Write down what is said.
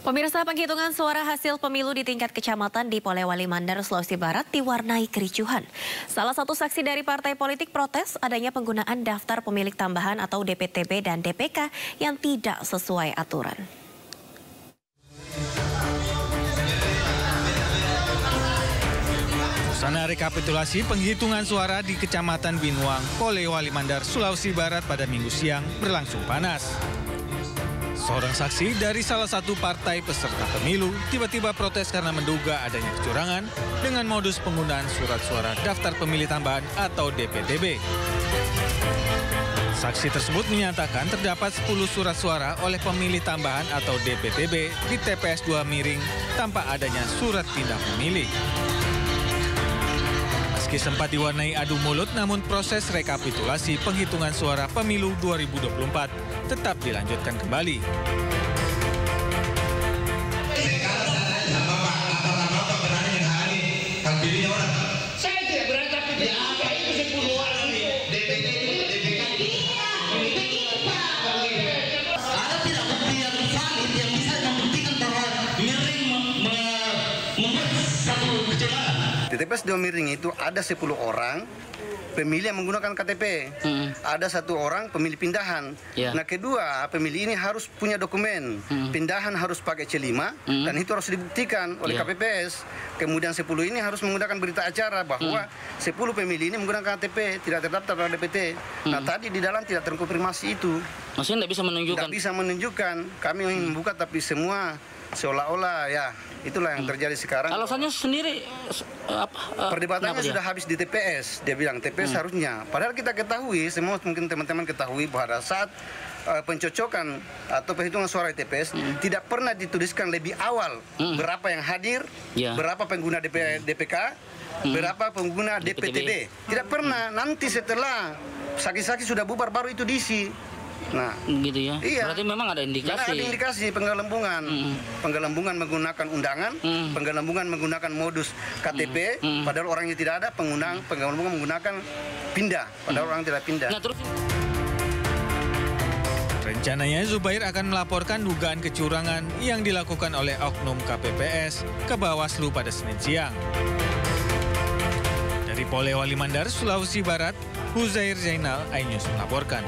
Pemirsa, penghitungan suara hasil pemilu di tingkat kecamatan di Polewali Mandar, Sulawesi Barat diwarnai kericuhan. Salah satu saksi dari partai politik protes adanya penggunaan daftar pemilih tambahan atau DPTB dan DPK yang tidak sesuai aturan. Suasana rekapitulasi penghitungan suara di Kecamatan Binuang, Polewali Mandar, Sulawesi Barat pada Minggu siang berlangsung panas. Seorang saksi dari salah satu partai peserta pemilu tiba-tiba protes karena menduga adanya kecurangan dengan modus penggunaan surat suara daftar pemilih tambahan atau DPTB. Saksi tersebut menyatakan terdapat 10 surat suara oleh pemilih tambahan atau DPTB di TPS 2 Miring tanpa adanya surat pindah pemilih. Meski sempat diwarnai adu mulut, namun proses rekapitulasi penghitungan suara pemilu 2024 tetap dilanjutkan kembali. Saya tidak berani, tapi apa itu 10 orang ada tidak bukti yang valid yang bisa membuktikan bahwa Miring membuat satu kecurangan. Di TPS 2 Miring itu ada 10 orang pemilih yang menggunakan KTP. Ada 1 orang pemilih pindahan. Nah, kedua, pemilih ini harus punya dokumen. Pindahan harus pakai C5 dan itu harus dibuktikan oleh KPPS. Kemudian 10 ini harus menggunakan berita acara bahwa 10 pemilih ini menggunakan KTP, tidak terdaftar pada DPT. Nah, tadi di dalam tidak terkonfirmasi itu. Maksudnya tidak bisa menunjukkan? Tidak bisa menunjukkan. Kami ingin membuka tapi semua seolah-olah ya itulah yang terjadi sekarang. Alasannya sendiri perdebatannya sudah habis di TPS. Dia bilang TPS harusnya. Padahal kita ketahui, semua mungkin teman-teman ketahui bahwa saat pencocokan atau perhitungan suara di TPS tidak pernah dituliskan lebih awal berapa yang hadir, berapa pengguna DPK, berapa pengguna DPTB. Tidak pernah. Nanti setelah saksi-saksi sudah bubar baru itu diisi. Nah, gitu ya. Iya. Berarti memang ada indikasi. Ada indikasi penggelembungan. Penggelembungan menggunakan undangan, penggelembungan menggunakan modus KTP, padahal orangnya tidak ada, penggelembungan menggunakan pindah, padahal orang tidak pindah. Nah, terus rencananya Zubair akan melaporkan dugaan kecurangan yang dilakukan oleh oknum KPPS ke Bawaslu pada Senin siang. Dari Polewali Mandar, Sulawesi Barat, Huzair Zainal, iNews melaporkan.